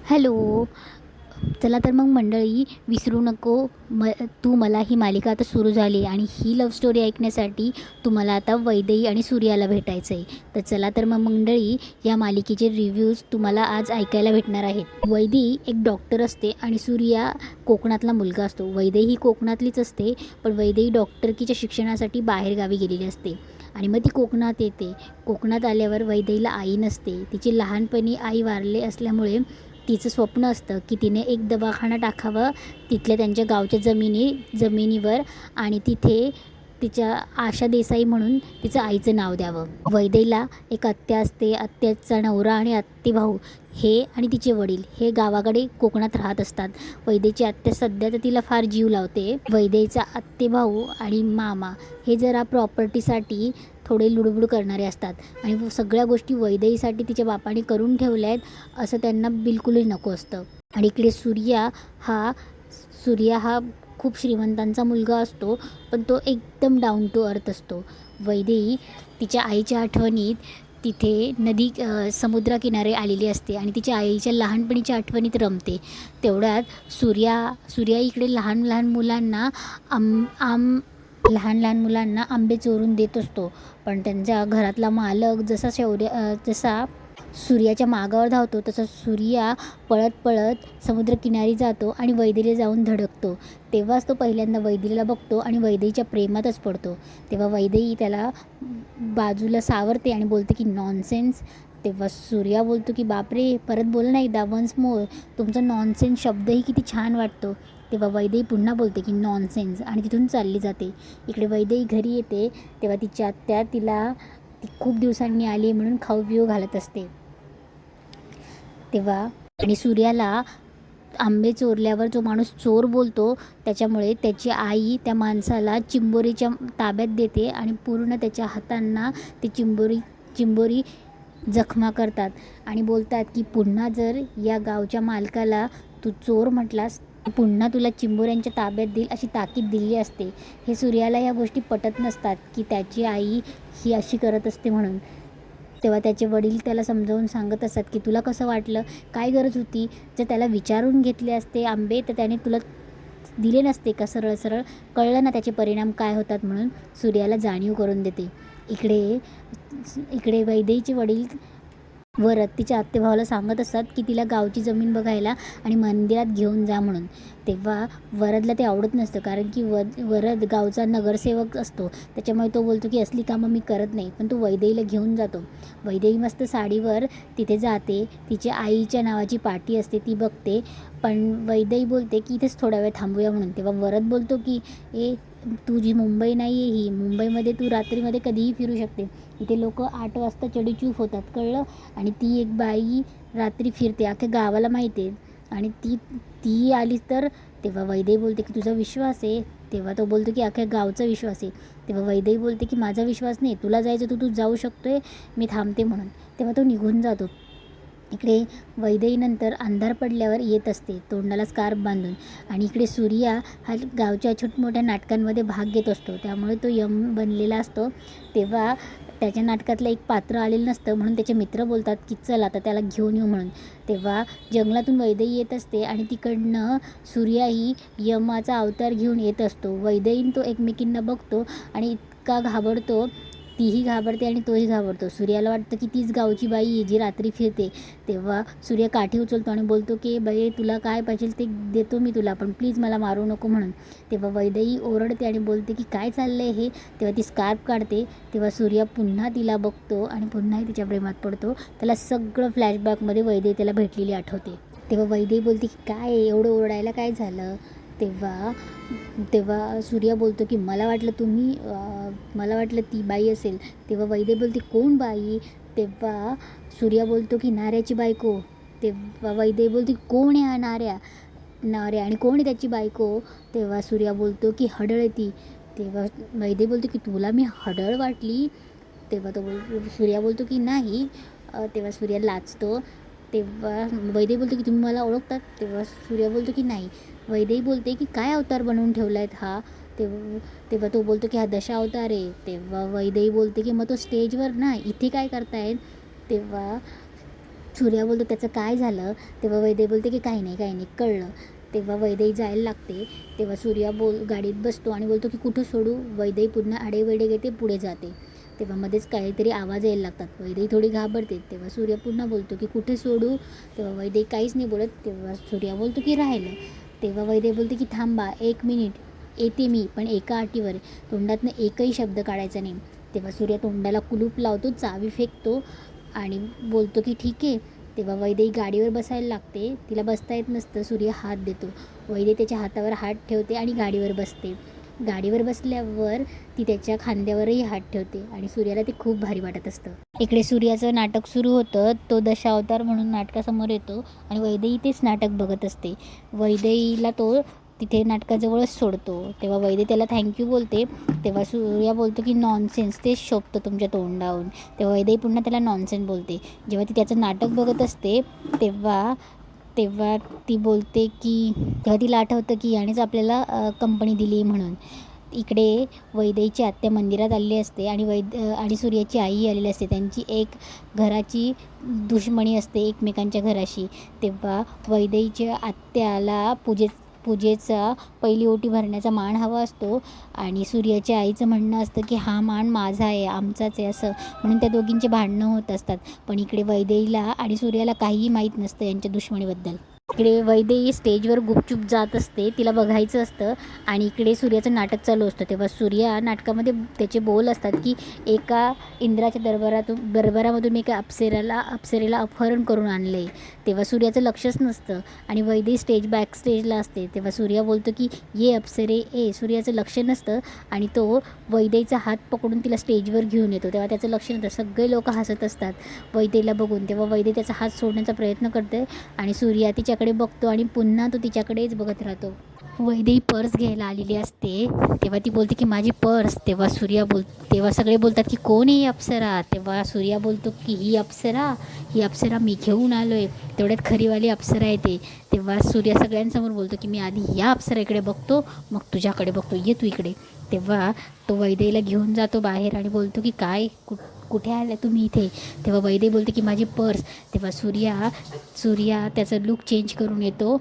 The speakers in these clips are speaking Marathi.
हॅलो. चला तर मग मंडळी, विसरू नको तू मला ही मालिका आता सुरू झाली आणि ही लव्ह स्टोरी ऐकण्यासाठी तुम्हाला आता वैदेही आणि सूर्याला भेटायचं आहे. तर चला तर मग मंडळी, या मालिकेचे रिव्ह्यूज तुम्हाला आज ऐकायला भेटणार आहेत. वैदेही एक डॉक्टर असते आणि सूर्या कोकणातला मुलगा असतो. वैदेही कोकणातलीच असते, पण वैदेही डॉक्टरकीच्या शिक्षणासाठी बाहेरगावी गेलेली असते आणि मग ती कोकणात येते. कोकणात आल्यावर वैदेहीला आई नसते. तिची लहानपणी आई वारले असल्यामुळे तिचं स्वप्न असतं की तिने एक दवाखाना टाकावं तिथल्या त्यांच्या गावच्या जमिनीवर आणि तिथे तिच्या आशा देसाई म्हणून तिचं आईचं नाव द्यावं. वैदेहीला एक आत्या असते. आत्याचा नवरा आणि आत्तेभाऊ हे आणि तिचे वडील हे गावाकडे कोकणात राहत असतात. वैदेहीची आत्या सध्या तर तिला फार जीव लावते. वैदेहीचा आत्तेभाऊ आणि मामा हे जरा प्रॉपर्टीसाठी थोडे लुडबुड करणारे असतात आणि सगळ्या गोष्टी वैदेहीसाठी तिच्या बापाने करून ठेवल्या आहेत असं त्यांना बिलकुलही नको असतं. आणि इकडे सूर्या हा खूप श्रीमंतांचा मुलगा असतो, पण तो एकदम डाऊन टू अर्थ असतो. वैदेही तिच्या आईच्या आठवणीत तिथे समुद्रकिनारे आलेली असते आणि तिच्या आईच्या लहानपणीच्या आठवणीत रमते. तेवढ्यात सूर्या इकडे लहान लहान मुलांना आंबे चोरून देत असतो. पण त्यांच्या घरातला मालक जसा सूर्याच्या मागावर धावतो तसा सूर्या पळत पळत समुद्रकिनारी जातो आणि वैदेहीला जाऊन धडकतो. तेव्हाच तो पहिल्यांदा वैदेहीला बघतो आणि वैदेहीच्या प्रेमातच पडतो. तेव्हा वैदेही त्याला बाजूला सावरते आणि बोलते की नॉनसेन्स. तेव्हा सूर्या बोलतो की बापरे, परत बोल ना एकदा, वन्स मोर. तुमचा नॉनसेन्स शब्दही किती छान वाटतो. तेव्हा वैदेही पुन्हा बोलते की नॉनसेन्स आणि तिथून चालली जाते. इकडे वैदेही घरी येते तेव्हा तिची आत्या ती खूप दिवसांनी आली म्हणून खाऊ पिऊ घालत असते. तेव्हा आणि सूर्याला आंबे चोरल्यावर जो माणूस चोर बोलतो त्याच्यामुळे त्याची आई त्या माणसाला चिंबोरीच्या ताब्यात देते आणि पूर्ण त्याच्या हातांना ती चिंबोरी जखमा करतात आणि बोलतात की पुन्हा जर या गावच्या मालकाला तू चोर म्हटलास पुन्हा तुला चिंबोऱ्यांच्या ताब्यात देईल अशी ताकीद दिली असते. हे सूर्याला या गोष्टी पटत नसतात की त्याची आई ही अशी करत असते म्हणून. तेव्हा त्याचे वडील त्याला समजावून सांगत असतात की तुला कसं वाटलं, काय गरज होती, जर त्याला विचारून घेतले असते आंबे तर त्याने तुला दिले नसते का सरळ सरळ. कळलं ना त्याचे परिणाम काय होतात म्हणून सूर्याला जाणीव करून देते. इकडे वैदेहीचे वडील वरद तिच्या आत्तेभावाला सांगत असतात की तिला गावची जमीन बघायला आणि मंदिरात घेऊन जा म्हणून. तेव्हा वरदला ते आवडत नसतं कारण की वरद गावचा नगरसेवक असतो. त्याच्यामुळे तो बोलतो की असली कामं मी करत नाही, पण तो वैदेहीला घेऊन जातो. वैदेही मस्त साडीवर तिथे जाते. तिच्या आईच्या नावाची पाटी असते ती बघते, पण वैदेही बोलते की इथेच थोडा वेळ थांबूया म्हणून. तेव्हा वरद बोलतो की तुझी मुंबई नाही आहे ही. मुंबईमध्ये तू रात्रीमध्ये कधीही फिरू शकते. इथे लोक 8 वाजता चडीचूप होतात, कळलं. आणि ती एक बाई रात्री फिरते, अख्ख्या गावाला माहिती आहे आणि ती आलीच तर. तेव्हा वैदेही बोलते की तुझा विश्वास आहे. तेव्हा तो बोलतो की अख्ख्या गावचा विश्वास आहे. तेव्हा वैदेही बोलते की माझा विश्वास नाही, तुला जायचं तू जाऊ शकतोय, मी थांबते म्हणून. तेव्हा तो निघून जातो. इकडे वैदेहीनंतर अंधार पडल्यावर येत असते तोंडाला स्कार्फ बांधून आणि इकडे सूर्या हा गावच्या छोटमोठ्या नाटकांमध्ये भाग घेत असतो, त्यामुळे तो यम बनलेला असतो. तेव्हा त्याच्या नाटकातलं एक पात्र आलेलं नसतं म्हणून त्याचे मित्र बोलतात की चल आता त्याला घेऊन येऊ म्हणून. तेव्हा जंगलातून वैदेही येत असते आणि तिकडनं सूर्याही यमाचा अवतार घेऊन येत असतो. वैदेहीन तो एकमेकींना बघतो आणि इतका घाबरतो, तीही घाबरते आणि तोही घाबरतो. सूर्याला वाटतं की तीच गावची बाई आहे जी रात्री फिरते. तेव्हा सूर्य काठी उचलतो आणि बोलतो की बाई तुला काय पाहिजे ते देतो मी तुला, पण प्लीज मला मारू नको म्हणून. तेव्हा वैदेही ओरडते आणि बोलते की काय चाललं आहे हे. तेव्हा ती स्कार्फ काढते. तेव्हा सूर्या पुन्हा तिला बघतो आणि पुन्हाही तिच्या प्रेमात पडतो. त्याला सगळं फ्लॅशबॅकमध्ये वैदेही त्याला भेटलेली आठवते. तेव्हा वैदेही बोलते की काय एवढं ओरडायला काय झालं. तेव्हा सूर्या बोलतो की मला वाटलं ती बाई असेल. तेव्हा वैदेही बोलते कोण बाई. तेव्हा सूर्या बोलतो की नाऱ्याची बायको. तेव्हा वैदेही बोलते कोण आहे हा नाऱ्या आणि कोण आहे त्याची बायको. तेव्हा सूर्या बोलतो की हडळ आहे ती. तेव्हा वैदेही बोलतो की तुला मी हडळ वाटली. तेव्हा सूर्या बोलतो की नाही. तेव्हा सूर्या लाजतो. तेव्हा वैदेही बोलतो की तुम्ही मला ओळखतात. तेव्हा सूर्या बोलतो की नाही. वैदेही बोलते की काय अवतार बनवून ठेवला आहेत हा. तेव्हा तो बोलतो की हा दशा अवतार आहे. तेव्हा वैदेही बोलते की मग तो स्टेजवर ना इथे काय करतायत. तेव्हा सूर्या बोलतो त्याचं काय झालं. तेव्हा वैदेही बोलते की काही नाही कळलं. तेव्हा वैदेही जायला लागते. तेव्हा सूर्या गाडीत बसतो आणि बोलतो की कुठं सोडू. वैदेही पुन्हा आडेवेडे घेते, पुढे जाते. तेव्हा मध्येच काहीतरी आवाज यायला लागतात. वैदेही थोडी घाबरते. तेव्हा सूर्या पुन्हा बोलतो की कुठे सोडू. तेव्हा वैदेही काहीच नाही बोलत. तेव्हा सूर्या बोलतो की राहिलं. तेव्हा वैदेही बोलते की थांबा 1 मिनिट, येते मी, पण एका अटीवर, तोंडातनं एकही शब्द काढायचा नाही. तेव्हा सूर्या तोंडाला कुलूप लावतो, चावी फेकतो आणि बोलतो की ठीक आहे. तेव्हा वैदेही गाडीवर बसायला लागते. तिला बसता येत नसतं. सूर्य हात देतो. वैदेही त्याच्या हातावर हात ठेवते आणि गाडीवर बसते. गाडीवर बसल्यावर ती त्याच्या खांद्यावरही हात ठेवते आणि सूर्याला ते खूप भारी वाटत असतं. इकडे सूर्याचं नाटक सुरू होतं. तो दशावतार म्हणून नाटकासमोर येतो आणि वैदेही तेच नाटक बघत असते. वैदेहीला तो तिथे नाटकाजवळच सोडतो. तेव्हा वैदेही त्याला थँक्यू बोलते. तेव्हा सूर्या बोलतो की नॉनसेन्स, तेच शोभतं तुमच्या तोंडावरून. तेव्हा वैदेही पुन्हा त्याला नॉनसेन्स बोलते. जेव्हा ती त्याचं नाटक बघत असते तेव्हा तेव्हा ती बोलते की तेव्हा तिला आठवतं की यानेच आपल्याला कंपनी दिली म्हणून. इकडे वैदेहीची आत्या मंदिरात आलेली असते आणि सूर्याची आई आलेली असते. त्यांची एक घराची दुश्मनी असते एकमेकांच्या घराशी. तेव्हा वैदेहीच्या आत्याला पूजेचा पहिली ओटी भरण्याचा मान हवा असतो आणि सूर्याच्या आईचं म्हणणं असतं की हा मान माझा आहे, आमचाच आहे असं. म्हणून त्या दोघींचे भांडणं होत असतात. पण इकडे वैदेहीला आणि सूर्याला काहीही माहीत नसतं यांच्या दुश्मनीबद्दल. इकडे वैदेही स्टेजवर गुपचूप जात असते, तिला बघायचं असतं आणि इकडे सूर्याचं नाटक चालू असतं. तेव्हा सूर्या नाटकामध्ये त्याचे बोल असतात की एका इंद्राच्या दरबारामधून मी एका अप्सरेला अपहरण करून आणलं आहे. तेव्हा सूर्याचं लक्षच नसतं आणि वैदेही बॅक स्टेजला असते. तेव्हा सूर्या बोलतो की ये अप्सरे ए. सूर्याचं लक्ष नसतं आणि तो वैदेहीचा हात पकडून तिला स्टेजवर घेऊन येतो. तेव्हा त्याचं लक्ष नसतं. सगळे लोक हसत असतात वैदेहीला बघून. तेव्हा वैदेही त्याचा हात सोडण्याचा प्रयत्न करते आणि सूर्या तिच्याकडे बघतो आणि पुन्हा तो तिच्याकडेच बघत राहतो. वैदेही पर्स घ्यायला आलेली असते. तेव्हा ती बोलते की माझी पर्स. तेव्हा सगळे बोलतात की कोण आहे ही अप्सरा. तेव्हा सूर्या बोलतो की ही अप्सरा मी घेऊन आलो आहे. तेवढ्यात खरीवाली अप्सरा येते. तेव्हा सूर्या सगळ्यांसमोर बोलतो की मी आधी या अप्सरेकडे बघतो, मग तुझ्याकडे बघतो, ये तू इकडे. तेव्हा तो वैदेहीला घेऊन जातो बाहेर आणि बोलतो की काय कुठे आला तुम्ही इथे. तेव्हा वैदेही बोलते की माझी पर्स. तेव्हा सूर्या त्याचा लूक चेंज करून येतो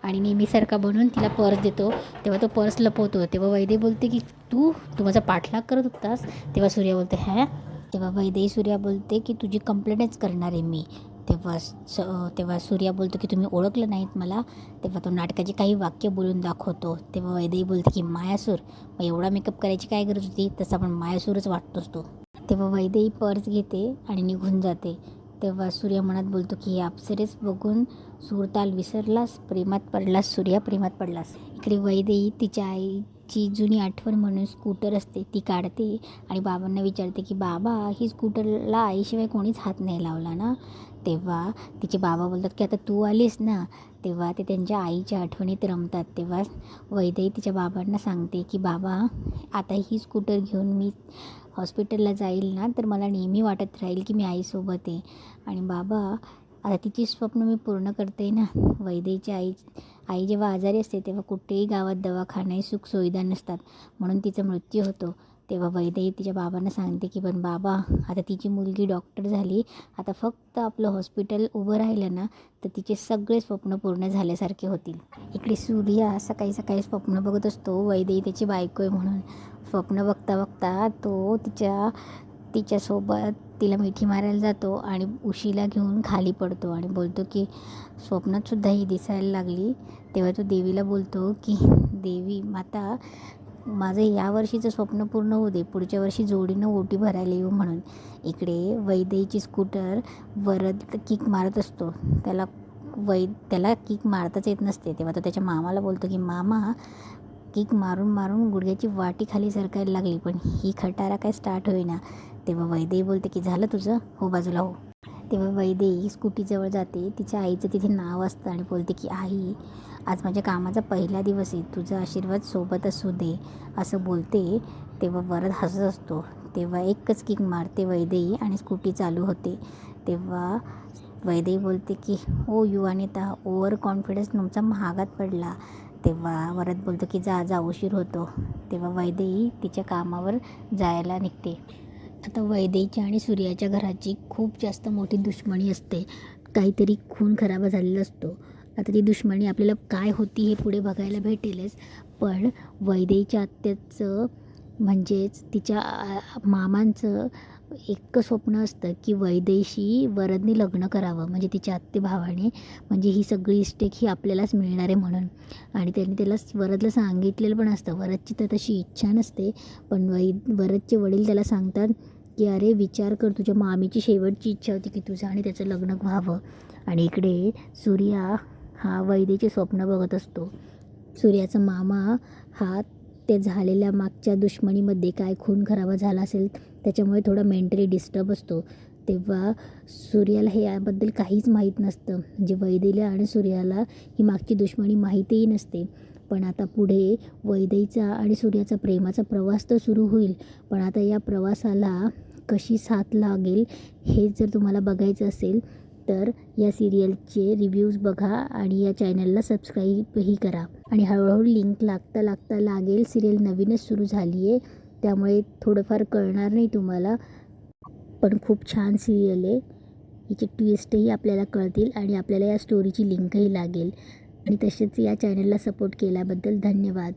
आणि नेहमीसारखा बनून तिला पर्स देतो. तेव्हा तो पर्स लपवतो. तेव्हा वैदेही बोलते की तू माझा पाठलाग करत होतास. तेव्हा सूर्या बोलते हॅ. तेव्हा वैदेही सूर्या बोलते की तुझी कंप्लेंटच करणार आहे मी. तेव्हा सूर्या बोलतो की तुम्ही ओळखलं नाहीत मला. तेव्हा तो नाटकाची काही वाक्य बोलून दाखवतो. तेव्हा वैदेही बोलते की मायासूर, मग एवढा मेकअप करायची काय गरज होती, तसा पण मायासूरच वाटतोस तो. तेव्हा वैदेही पर्स घेते आणि निघून जाते. तेव्हा सूर्या मनात बोलतो की हे अप्सरेच बघून सूरताल विसरलास, प्रेमात पडलास सूर्या, प्रेमात पडलास. इकडे वैदेही तिच्या आईची जुनी आठवण म्हणून स्कूटर असते ती काढते आणि बाबांना विचारते की बाबा ही स्कूटरला आईशिवाय कोणीच हात नाही लावला ना. तेव्हा तिचे बाबा बोलतात की आता तू आलीस ना. तेव्हा ते त्यांच्या आईच्या आठवणीत रमतात. तेव्हा वैदेही तिच्या बाबांना सांगते की बाबा आता ही स्कूटर घेऊन मी हॉस्पिटलला जाईल ना तर मला नेहमी वाटत राहील की मी आईसोबत आहे. आणि बाबा आता तिची स्वप्न मी पूर्ण करते ना. वैदेहीची आई जेव्हा आजारी असते तेव्हा कुठेही गावात दवाखाने सुखसुविधा नसतात, म्हणून तिचा मृत्यू होतो. तेव्हा वैदेही तिच्या बाबांना सांगते की पण बाबा आता तिची मुलगी डॉक्टर झाली, आता फक्त आपलं हॉस्पिटल उभं राहिलं ना तर तिचे सगळे स्वप्न पूर्ण झाल्यासारखे होतील. इकडे सूर्या सकाळी स्वप्न बघत असतो वैदेही त्याची बायको आहे म्हणून. स्वप्न बघता तो तिच्यासोबत तिला मिठी मारायला जातो आणि उशीला घेऊन खाली पडतो आणि बोलतो की स्वप्नातसुद्धा ही दिसायला लागली. तेव्हा तो देवीला बोलतो की देवी माता, माझं यावर्षीचं स्वप्न पूर्ण होऊ दे, पुढच्या वर्षी जोडीनं ओटी भरायला येऊ म्हणून. इकडे वैदेहीची स्कूटर वरद किक मारत असतो. त्याला किक मारताच येत नसते. तेव्हा तो त्याच्या मामाला बोलतो की मामा, किक मारून गुडघ्याची वाटी खाली सरकायला लागली, पण ही खटारा काय स्टार्ट होईना. तेव्हा वैदेही बोलते की झालं तुझं, हो बाजूला हो. तेव्हा वैदेही स्कूटीजवळ जाते. तिच्या आईचं तिथे नाव असतं आणि बोलते की आई, आज माझ्या कामाचा पहिला दिवस आहे, तुझा आशीर्वाद सोबत असू दे असं बोलते. तेव्हा वरद हसत असतो. तेव्हा एकच किक मारते वैदेही आणि स्कूटी चालू होते. तेव्हा वैदेही बोलते की ओ युवानिता, ओव्हर कॉन्फिडन्स तुमचा महागात पडला. तेव्हा वरद बोलतो की जा उशीर होतो. तेव्हा वैदेही तिच्या कामावर जायला निघते. आता वैदेहीच्या आणि सूर्याच्या घराची खूप जास्त मोठी दुश्मनी असते काहीतरी खून खराबा झालेला असतो. आता ती दुश्मनी आपल्याला काय होती हे पुढे बघायला भेटेलच. पण वैदेहीच्या आत्याचं म्हणजेच तिच्या मामांचं एक स्वप्न असतं की वैदेहीशी वरदने लग्न करावं, म्हणजे तिच्या आत्ते भावाने, म्हणजे ही सगळी इस्टेक ही आपल्यालाच मिळणार आहे म्हणून. आणि त्यांनी त्याला वरदला सांगितलेलं पण असतं. वरदची तर तशी इच्छा नसते, पण वरदचे वडील त्याला सांगतात की अरे विचार कर, तुझ्या मामीची शेवटची इच्छा होती की तुझं आणि त्याचं लग्न व्हावं. आणि इकडे सूर्या हा वैदेहीचे स्वप्न बघत असतो. सूर्याचा मामा हा ते झालेल्या मागच्या दुश्मनीमध्ये काय खून खराबा झाला असेल त्याच्यामुळे थोडा मेंटली डिस्टर्ब असतो. तेव्हा सूर्याला हे याबद्दल काहीच माहीत नसतं. म्हणजे वैदेहीला आणि सूर्याला ही मागची दुश्मनी माहितीही नसते. पण आता पुढे वैदेहीचा आणि सूर्याचा प्रेमाचा प्रवास तर सुरू होईल. पण आता या प्रवासाला कशी साथ लागेल हे जर तुम्हाला बघायचं असेल तर या सिरियलचे रिव्ह्यूज बघा आणि या चॅनलला सबस्क्राईबही करा. आणि हळूहळू लिंक लागता लागेल. सिरियल नवीनच सुरू झाली आहे, त्यामुळे थोडंफार कळणार नाही तुम्हाला, पण खूप छान सिरियल आहे. हिचे ट्विस्टही आपल्याला कळतील आणि आपल्याला या स्टोरीची लिंकही लागेल. आणि तसेच या चॅनलला सपोर्ट केल्याबद्दल धन्यवाद.